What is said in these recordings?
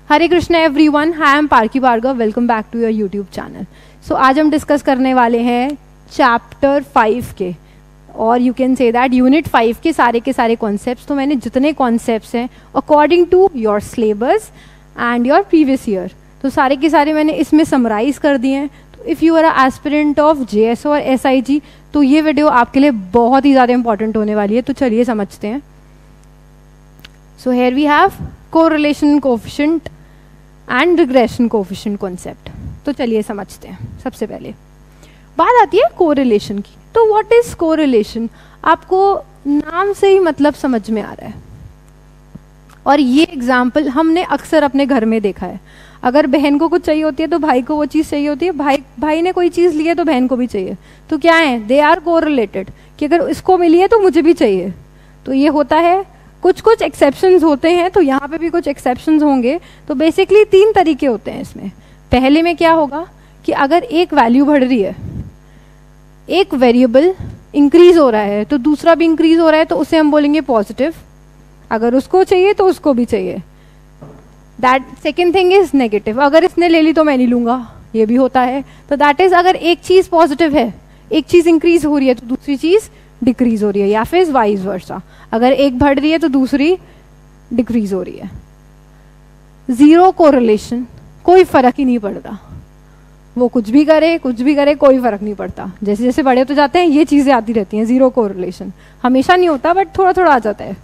Hare Krishna everyone, I am Parki Bhargav, welcome back to your YouTube channel. So आज हम discuss करने वाले हैं चैप्टर 5 के, और you can say that unit 5 के सारे कॉन्सेप्ट्स। तो मैंने जितने कॉन्सेप्ट्स हैं according to your syllabus and your previous year, तो सारे के सारे मैंने इसमें समराइज कर दिए हैं। तो if you are a aspirant of JS और एसआईजी, तो ये वीडियो आपके लिए बहुत ही ज़्यादा इंपॉर्टेंट होने वाली है। तो चलिए समझते हैं। So here we have correlation coefficient and regression coefficient concept. तो चलिए समझते हैं। सबसे पहले बात आती है कोरिलेशन की। तो व्हाट इज कोरिलेशन? आपको नाम से ही मतलब समझ में आ रहा है, और ये एग्जाम्पल हमने अक्सर अपने घर में देखा है। अगर बहन को कुछ चाहिए होती है तो भाई को वो चीज़ चाहिए होती है, भाई ने कोई चीज़ ली है तो बहन को भी चाहिए। तो क्या है, दे आर कोरिलेटेड, कि अगर इसको मिली है तो मुझे भी चाहिए। तो ये होता है। कुछ एक्सेप्शंस होते हैं, तो यहाँ पे भी कुछ एक्सेप्शंस होंगे। तो बेसिकली 3 तरीके होते हैं इसमें। पहले में क्या होगा कि अगर एक वैल्यू बढ़ रही है, एक वेरिएबल इंक्रीज हो रहा है तो दूसरा भी इंक्रीज हो रहा है, तो उसे हम बोलेंगे पॉजिटिव। अगर उसको चाहिए तो उसको भी चाहिए। That second thing is negative, अगर इसने ले ली तो मैं नहीं लूंगा, ये भी होता है। तो दैट इज अगर एक चीज पॉजिटिव है, एक चीज इंक्रीज हो रही है तो दूसरी चीज डिक्रीज हो रही है, या फिर वाइस वर्सा। अगर एक बढ़ रही है तो दूसरी डिक्रीज हो रही है। जीरो कोरिलेशन, कोई फर्क ही नहीं पड़ता। वो कुछ भी करे कोई फर्क नहीं पड़ता। जैसे जैसे बड़े होते जाते हैं ये चीजें आती रहती हैं। जीरो कोरिलेशन हमेशा नहीं होता, बट थोड़ा थोड़ा आ जाता है।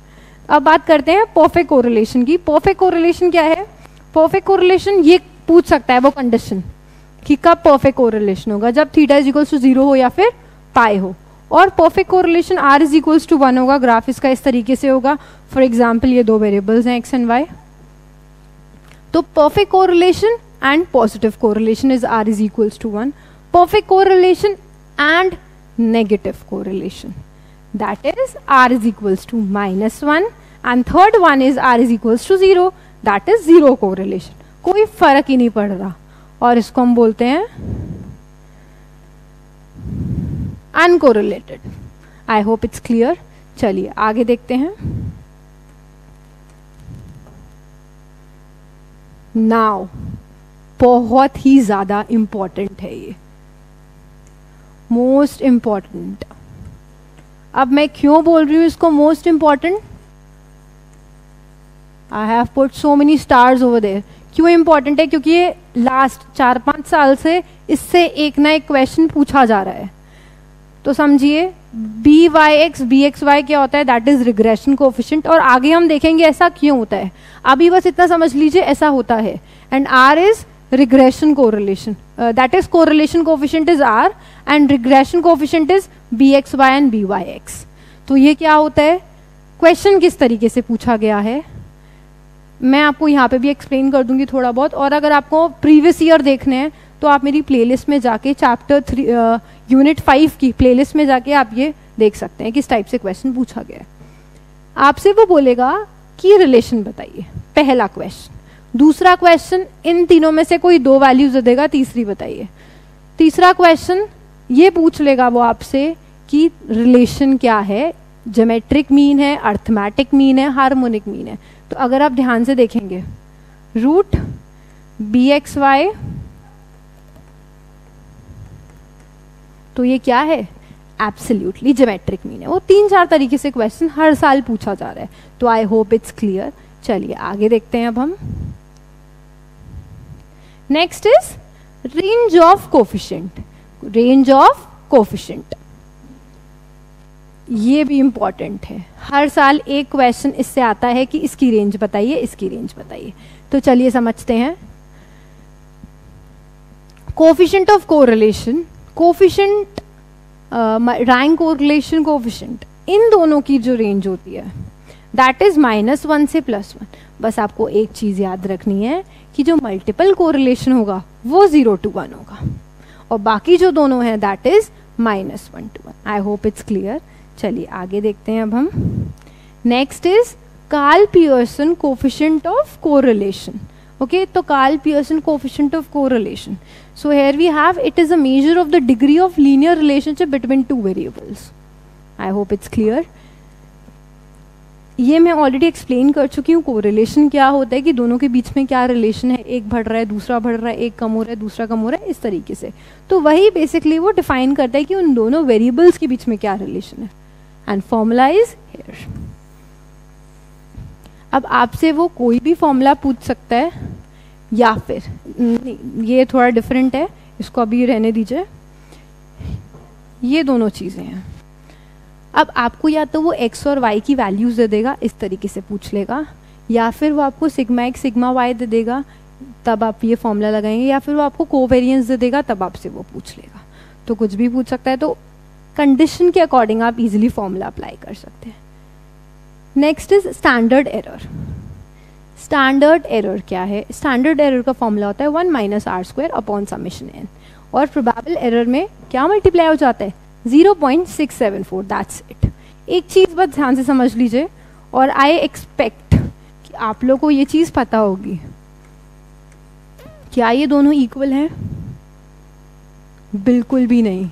अब बात करते हैं परफेक्ट कोरिलेशन की। परफेक्ट कोरिलेशन क्या है? परफेक्ट कोरिलेशन ये पूछ सकता है वो कंडीशन कि कब परफेक्ट कोरिलेशन होगा, जब थीटा इज इक्वल्स टू 0 हो या फिर पाई हो। और perfect correlation r is equals to 1 होगा। ग्राफ इसका इस तरीके से होगा। फॉर एग्जाम्पल ये 2 वेरिएबल्स हैं x एंड y। तो perfect correlation and positive correlation is r is equals to 1। Perfect correlation and negative correlation, that is r is equals to -1, and third one is r is equals to 0, that is zero correlation। कोई फर्क ही नहीं पड़ रहा, और इसको हम बोलते हैं uncorrelated. I hope it's clear. चलिए आगे देखते हैं। नाउ बहुत ही ज्यादा इंपॉर्टेंट है ये, मोस्ट इंपॉर्टेंट। अब मैं क्यों बोल रही हूं इसको most important? I have put so many stars over there. क्यों इंपॉर्टेंट है? क्योंकि ये लास्ट 4-5 साल से इससे एक ना एक क्वेश्चन पूछा जा रहा है। तो समझिए BY(x)BXY क्या होता है? That is regression coefficient. और आगे हम देखेंगे ऐसा क्यों होता है। अभी बस इतना समझ लीजिए ऐसा होता है। And R is regression correlation, that is correlation coefficient is R and regression coefficient is BXY and BYX। तो ये क्या होता है? क्वेश्चन किस तरीके से पूछा गया है मैं आपको यहाँ पे भी एक्सप्लेन कर दूंगी थोड़ा बहुत। और अगर आपको प्रीवियस ईयर देखने हैं तो आप मेरी प्लेलिस्ट में जाके चैप्टर 3 यूनिट 5 की प्लेलिस्ट में जाके आप ये देख सकते हैं किस टाइप से क्वेश्चन पूछा गया है। आपसे वो बोलेगा कि रिलेशन बताइए, पहला क्वेश्चन। दूसरा क्वेश्चन, इन तीनों में से कोई 2 वैल्यूज देगा, तीसरी बताइए। तीसरा क्वेश्चन ये पूछ लेगा वो आपसे कि रिलेशन क्या है, ज्योमेट्रिक मीन है, अर्थमेटिक मीन है, हार्मोनिक मीन है। तो अगर आप ध्यान से देखेंगे, रूट BXY, तो ये क्या है? एब्सोल्युटली ज्योमेट्रिक मीन है। वो 3-4 तरीके से क्वेश्चन हर साल पूछा जा रहा है। तो आई होप इट्स क्लियर। चलिए आगे देखते हैं अब हम। Next is range of coefficient. Range of coefficient ये भी इंपॉर्टेंट है। हर साल एक क्वेश्चन इससे आता है कि इसकी रेंज बताइए, इसकी रेंज बताइए। तो चलिए समझते हैं। Coefficient of correlation, coefficient rank correlation coefficient, इन दोनों की जो रेंज होती है दैट इज -1 से +1। बस आपको एक चीज याद रखनी है कि जो मल्टीपल कोरिलेशन होगा वो 0 to 1 होगा, और बाकी जो दोनों हैं that is -1 to 1। I hope it's clear. चलिए आगे देखते हैं अब हम। Next is Karl Pearson coefficient of correlation. Okay, तो Karl Pearson coefficient of correlation. So here we have, it is a measure of the degree of linear relationship between 2 variables. I hope it's clear. ये मैं already explain कर चुकी हूँ correlation क्या होता है, कि दोनों के बीच में क्या रिलेशन है, एक बढ़ रहा है दूसरा बढ़ रहा है, एक कम हो रहा है दूसरा कम हो रहा है, इस तरीके से। तो वही बेसिकली वो डिफाइन करता है कि उन दोनों वेरिएबल्स के बीच में क्या रिलेशन है। And formula is here. अब आपसे वो कोई भी फॉर्मूला पूछ सकता है, या फिर ये थोड़ा डिफरेंट है, इसको अभी रहने दीजिए। ये दोनों चीज़ें हैं। अब आपको या तो वो x और y की वैल्यूज दे देगा, इस तरीके से पूछ लेगा, या फिर वो आपको सिग्मा x सिग्मा y दे देगा, तब आप ये फॉर्मूला लगाएंगे, या फिर वो आपको कोवेरियंस दे देगा, तब आपसे वो पूछ लेगा। तो कुछ भी पूछ सकता है, तो कंडीशन के अकॉर्डिंग आप इजीली फॉर्मूला अप्लाई कर सकते हैं। Next is standard error. Standard error क्या है? स्टैंडर्ड एरर का फॉर्मूला होता है 1 minus r square upon summation n, और प्रोबेबल एरर में क्या मल्टीप्लाई हो जाता है? 0.674। That's it. एक चीज़ बस ध्यान से समझ लीजिए, और आई एक्सपेक्ट कि आप लोगों को ये चीज़ पता होगी। क्या ये दोनों इक्वल हैं? बिल्कुल भी नहीं,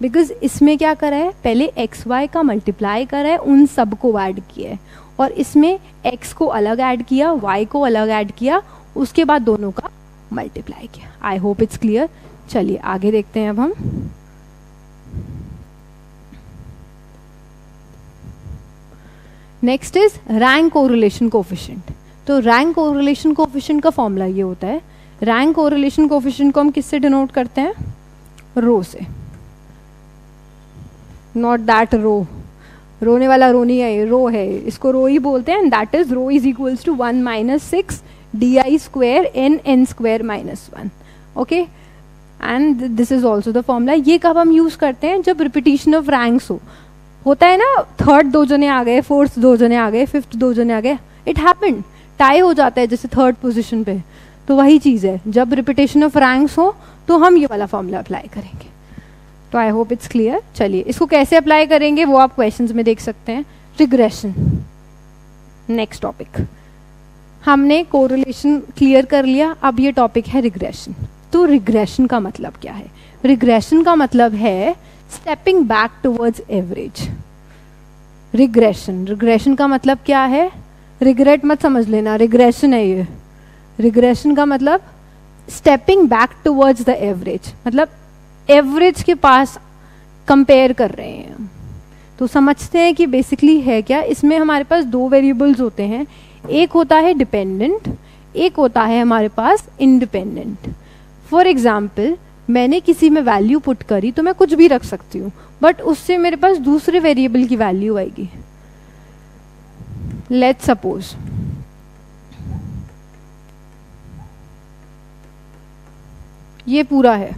बिकॉज इसमें क्या करा है, पहले एक्स वाई का मल्टीप्लाई करा है, उन सब को ऐड किया है, और इसमें एक्स को अलग ऐड किया, वाई को अलग ऐड किया, उसके बाद दोनों का मल्टीप्लाई किया। आई होप इट्स क्लियर। चलिए आगे देखते हैं अब हम। Next is rank correlation coefficient. तो रैंक कोरिलेशन कोफिशिएंट का फॉर्मूला ये होता है, रैंक कोरिलेशन कोफिशिएंट को हम किससे डिनोट करते हैं? रो से। नॉट दैट रो, रोने वाला रो नहीं है, रो है, इसको रो ही बोलते हैं। And that is rho is equals to 1 minus 6 D square N square minus 1। Okay, and this is also the formula. ये कब हम यूज करते हैं? जब रिपीटिशन ऑफ रैंक्स होता है ना, थर्ड 2 जने आ गए, फोर्थ 2 जने आ गए, फिफ्थ 2 जने आ गए, इट हैपेंड, टाई हो जाता है जैसे थर्ड पोजीशन पे। तो वही चीज़ है, जब रिपीटेशन ऑफ रैंक्स हो तो हम ये वाला फॉर्मूला अप्लाई करेंगे। तो आई होप इट्स क्लियर। चलिए इसको कैसे अप्लाई करेंगे वो आप क्वेश्चंस में देख सकते हैं। Regression, next topic. हमने कोरिलेशन क्लियर कर लिया, अब ये टॉपिक है रिग्रेशन। तो रिग्रेशन का मतलब क्या है? रिग्रेशन का मतलब है stepping back towards average. Regression का मतलब क्या है? रिग्रेट मत समझ लेना, रिग्रेशन है ये। रिग्रेशन का मतलब stepping back towards the average, मतलब एवरेज के पास कंपेयर कर रहे हैं। तो समझते हैं कि बेसिकली है क्या। इसमें हमारे पास 2 वेरिएबल्स होते हैं, एक होता है डिपेंडेंट, एक होता है हमारे पास इंडिपेंडेंट। फॉर एग्जाम्पल, मैंने किसी में वैल्यू पुट करी तो मैं कुछ भी रख सकती हूँ, बट उससे मेरे पास दूसरे वेरिएबल की वैल्यू आएगी। लेट्स सपोज ये पूरा है,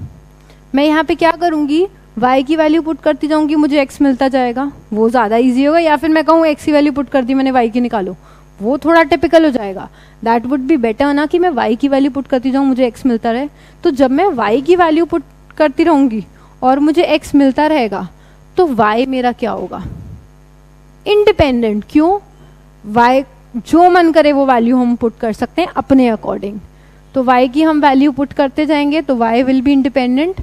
मैं यहाँ पे क्या करूँगी, y की वैल्यू पुट करती जाऊँगी, मुझे x मिलता जाएगा, वो ज़्यादा इजी होगा। या फिर मैं कहूँ x की वैल्यू पुट कर दी मैंने, y की निकालो, वो थोड़ा टिपिकल हो जाएगा। दैट वुड बी बेटर ना कि मैं y की वैल्यू पुट करती जाऊँ, मुझे x मिलता रहे। तो जब मैं y की वैल्यू पुट करती रहूँगी और मुझे x मिलता रहेगा, तो y मेरा क्या होगा? इंडिपेंडेंट। क्यों? y जो मन करे वो वैल्यू हम पुट कर सकते हैं अपने अकॉर्डिंग। तो y की हम वैल्यू पुट करते जाएंगे तो y will be independent,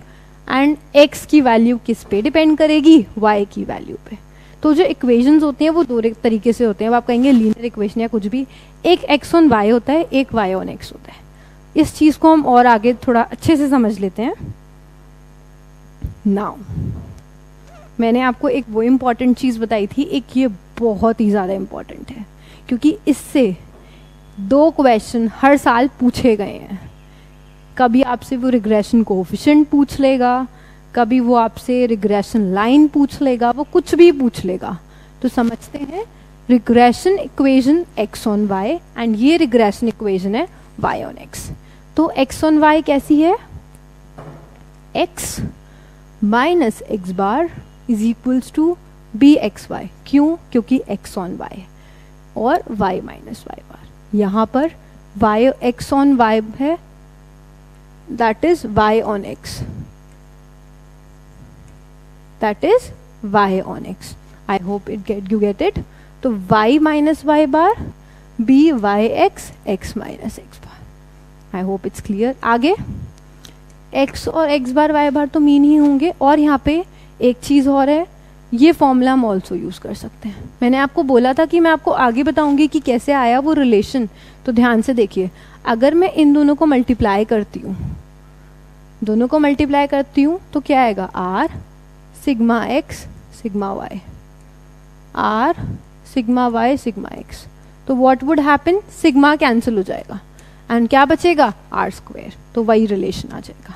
and x की वैल्यू किस पे डिपेंड करेगी? y की वैल्यू पे। तो जो इक्वेशंस होती हैं वो 2 तरीके से होते हैं। अब आप कहेंगे लीनियर इक्वेशन या कुछ भी, एक x ऑन y होता है, एक y ऑन x होता है। इस चीज़ को हम और आगे थोड़ा अच्छे से समझ लेते हैं। नाउ मैंने आपको एक वो इम्पॉर्टेंट चीज़ बताई थी, एक ये बहुत ही ज़्यादा इम्पॉर्टेंट है, क्योंकि इससे 2 क्वेश्चन हर साल पूछे गए हैं। कभी आपसे वो रिग्रेशन कोएफिशिएंट पूछ लेगा, कभी वो आपसे रिग्रेशन लाइन पूछ लेगा, वो कुछ भी पूछ लेगा। तो समझते हैं, regression equation x on y and ये रिग्रेशन इक्वेशन है y ऑन x। तो x ऑन y कैसी है? x minus x bar is equals to b x y. क्यों? क्योंकि x ऑन y और y माइनस वाई बार। यहाँ पर y x ऑन y है, that is y on x, that is y on x। I hope you get it. तो y minus y bar B y x x minus x bar. I hope it's clear. आगे x और x bar y bar तो mean ही होंगे, और यहाँ पे एक चीज़ और है, ये फॉर्मूला हम ऑल्सो यूज़ कर सकते हैं। मैंने आपको बोला था कि मैं आपको आगे बताऊंगी कि कैसे आया वो रिलेशन, तो ध्यान से देखिए। अगर मैं इन दोनों को मल्टीप्लाई करती हूँ, दोनों को मल्टीप्लाई करती हूँ तो क्या आएगा, R sigma X sigma Y, R sigma Y sigma X. तो what would happen, sigma cancel हो जाएगा एंड क्या बचेगा, आर स्क्वायर। तो वही रिलेशन आ जाएगा।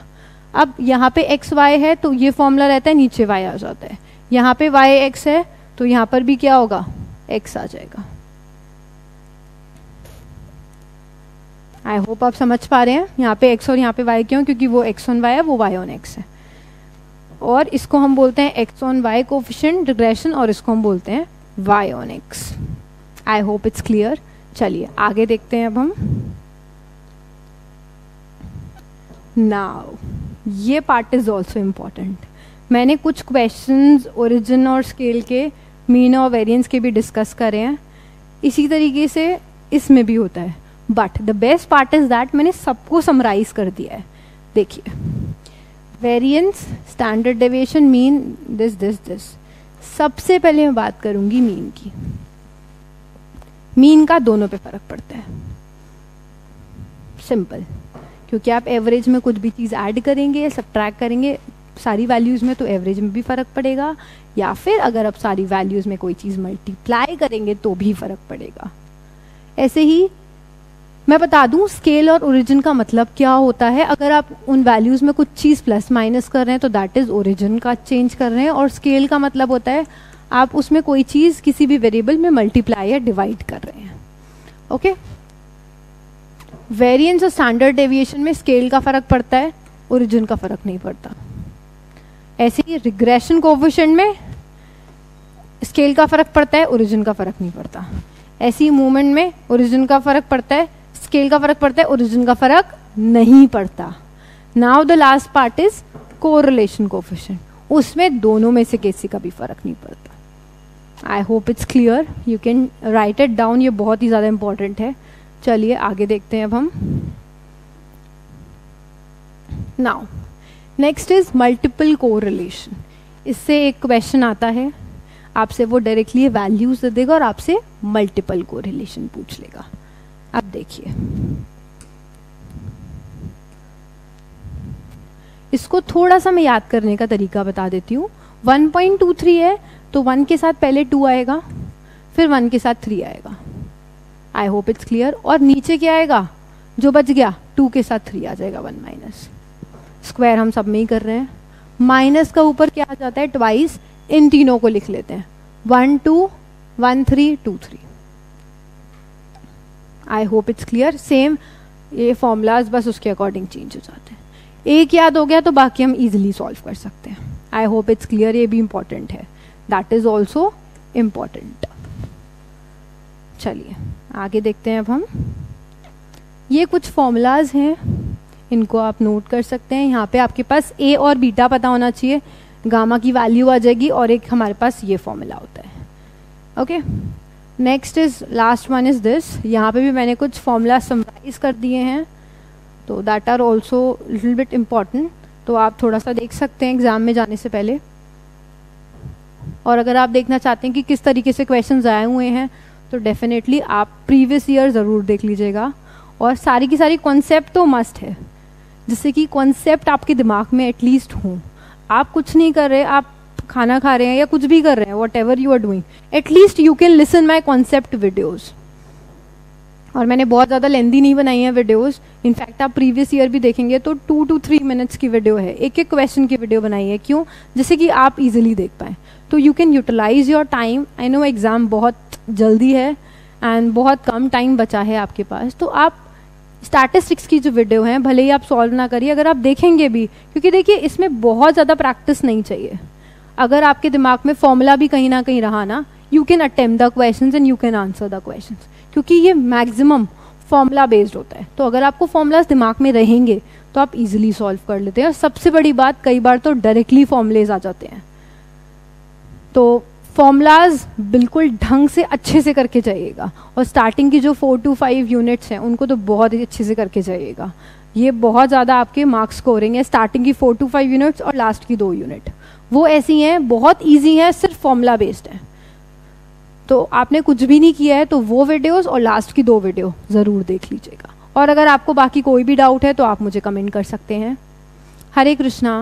अब यहाँ पे एक्स वाई है तो ये फॉर्मूला रहता है, नीचे वाई आ जाता है। यहाँ पे वाई एक्स है तो यहाँ पर भी क्या होगा, एक्स आ जाएगा। आई होप आप समझ पा रहे हैं। यहाँ पे एक्स और यहाँ पे वाई क्यों, क्योंकि वो एक्स ऑन वाई है, वो वाई ऑन एक्स है। और इसको हम बोलते हैं x on y coefficient regression, और इसको हम बोलते हैं y on x. I hope it's clear. चलिए आगे देखते हैं अब हम। नाउ ये पार्ट इज ऑल्सो इम्पॉर्टेंट। मैंने कुछ क्वेश्चंस ओरिजिन और स्केल के, मीन और वेरिएंस के भी डिस्कस करे हैं। इसी तरीके से इसमें भी होता है, but the best part is that मैंने सबको समराइज कर दिया है। देखिए, variance, standard deviation, mean, this this this. सबसे पहले मैं बात करूंगी मीन की। मीन का दोनों पे फर्क पड़ता है, सिंपल, क्योंकि आप एवरेज में कुछ भी चीज़ ऐड करेंगे या सब्ट्रैक्ट करेंगे सारी वैल्यूज़ में तो एवरेज में भी फ़र्क पड़ेगा, या फिर अगर आप सारी वैल्यूज़ में कोई चीज़ मल्टीप्लाई करेंगे तो भी फ़र्क पड़ेगा। ऐसे ही मैं बता दूं स्केल और ओरिजिन का मतलब क्या होता है। अगर आप उन वैल्यूज़ में कुछ चीज़ प्लस माइनस कर रहे हैं तो दैट इज़ ओरिजिन का चेंज कर रहे हैं, और स्केल का मतलब होता है आप उसमें कोई चीज़ किसी भी वेरिएबल में मल्टीप्लाई या डिवाइड कर रहे हैं। ओके, वेरिएंस और स्टैंडर्ड डेविएशन में स्केल का फ़र्क पड़ता है, ओरिजिन का फ़र्क नहीं पड़ता। ऐसे ही रिग्रेशन कोएफिशिएंट में स्केल का फ़र्क पड़ता है, ओरिजिन का फ़र्क नहीं पड़ता। ऐसी मूवमेंट में ओरिजिन का फ़र्क पड़ता है, स्केल का फ़र्क पड़ता है, ओरिजिन का फ़र्क नहीं पड़ता। Now the last part is correlation coefficient, उसमें दोनों में से किसी का भी फ़र्क नहीं पड़ता। आई hope it's clear, you can write it down, ये बहुत ही ज़्यादा इंपॉर्टेंट है। चलिए आगे देखते हैं अब हम। Now next is multiple correlation. इससे एक क्वेश्चन आता है, आपसे वो डायरेक्टली वैल्यूज दे देगा और आपसे मल्टीपल कोरिलेशन पूछ लेगा। अब देखिए, इसको थोड़ा सा मैं याद करने का तरीका बता देती हूँ। 1.23 है तो 1 के साथ पहले 2 आएगा, फिर 1 के साथ 3 आएगा। आई होप इट्स क्लियर। और नीचे क्या आएगा, जो बच गया 2 के साथ 3 आ जाएगा, 1 माइनस। स्क्वायर हम सब में ही कर रहे हैं। माइनस का ऊपर क्या आ जाता है, ट्वाइस। इन तीनों को लिख लेते हैं, 1 2 1 3 2 3। आई होप इट्स क्लियर। सेम ये फॉर्मूलाज बस उसके अकॉर्डिंग चेंज हो जाते हैं। एक याद हो गया तो बाकी हम इजीली सॉल्व कर सकते हैं। आई होप इट्स क्लियर। ये भी इंपॉर्टेंट है, दैट इज ऑल्सो इम्पॉर्टेंट। चलिए आगे देखते हैं अब हम। ये कुछ फॉर्मूलाज हैं, इनको आप नोट कर सकते हैं। यहाँ पे आपके पास ए और बीटा पता होना चाहिए, गामा की वैल्यू आ जाएगी, और एक हमारे पास ये फॉर्मूला होता है। Okay, next is last one is this. यहाँ पे भी मैंने कुछ फॉर्मूला समराइज कर दिए हैं, तो that are also little bit important, तो आप थोड़ा सा देख सकते हैं एग्जाम में जाने से पहले। और अगर आप देखना चाहते हैं कि किस तरीके से क्वेश्चंस आए हुए हैं तो डेफिनेटली आप प्रीवियस ईयर ज़रूर देख लीजिएगा। और सारी की सारी कॉन्सेप्ट तो मस्ट है, जिससे कि कॉन्सेप्ट आपके दिमाग में एटलीस्ट हो। आप कुछ नहीं कर रहे, आप खाना खा रहे हैं या कुछ भी कर रहे हैं, whatever you are doing, at least you can listen my concept videos. और मैंने बहुत ज़्यादा लेंदी नहीं बनाई है वीडियोज़। इनफैक्ट आप प्रीवियस ईयर भी देखेंगे तो 2 to 3 मिनट्स की वीडियो है, एक एक क्वेश्चन की वीडियो बनाई है। क्यों? जिससे कि आप इजीली देख पाएँ, तो you can utilize your time. I know exam बहुत जल्दी है एंड बहुत कम टाइम बचा है आपके पास, तो आप स्टैटिस्टिक्स की जो वीडियो है भले ही आप सॉल्व ना करिए, अगर आप देखेंगे भी, क्योंकि देखिए इसमें बहुत ज़्यादा प्रैक्टिस नहीं चाहिए। अगर आपके दिमाग में फॉर्मूला भी कहीं ना कहीं रहा ना, you can attempt the questions and you can answer the questions, क्योंकि ये मैक्सिमम फॉर्मूला बेस्ड होता है। तो अगर आपको फॉर्मूलाज दिमाग में रहेंगे तो आप इजीली सॉल्व कर लेते हैं। और सबसे बड़ी बात, कई बार तो डायरेक्टली फॉर्मूलेज आ जाते हैं, तो फॉर्मूलाज बिल्कुल ढंग से अच्छे से करके जाइएगा। और स्टार्टिंग की जो 4 to 5 यूनिट्स हैं उनको तो बहुत ही अच्छे से करके जाइएगा। ये बहुत ज़्यादा आपके मार्क्स स्कोरिंग है, स्टार्टिंग की 4 to 5 यूनिट्स और लास्ट की 2 यूनिट, वो ऐसी हैं, बहुत ईजी हैं, सिर्फ फॉर्मूला बेस्ड है। तो आपने कुछ भी नहीं किया है तो वो वीडियोस और लास्ट की 2 वीडियो ज़रूर देख लीजिएगा। और अगर आपको बाकी कोई भी डाउट है तो आप मुझे कमेंट कर सकते हैं। हरे कृष्णा।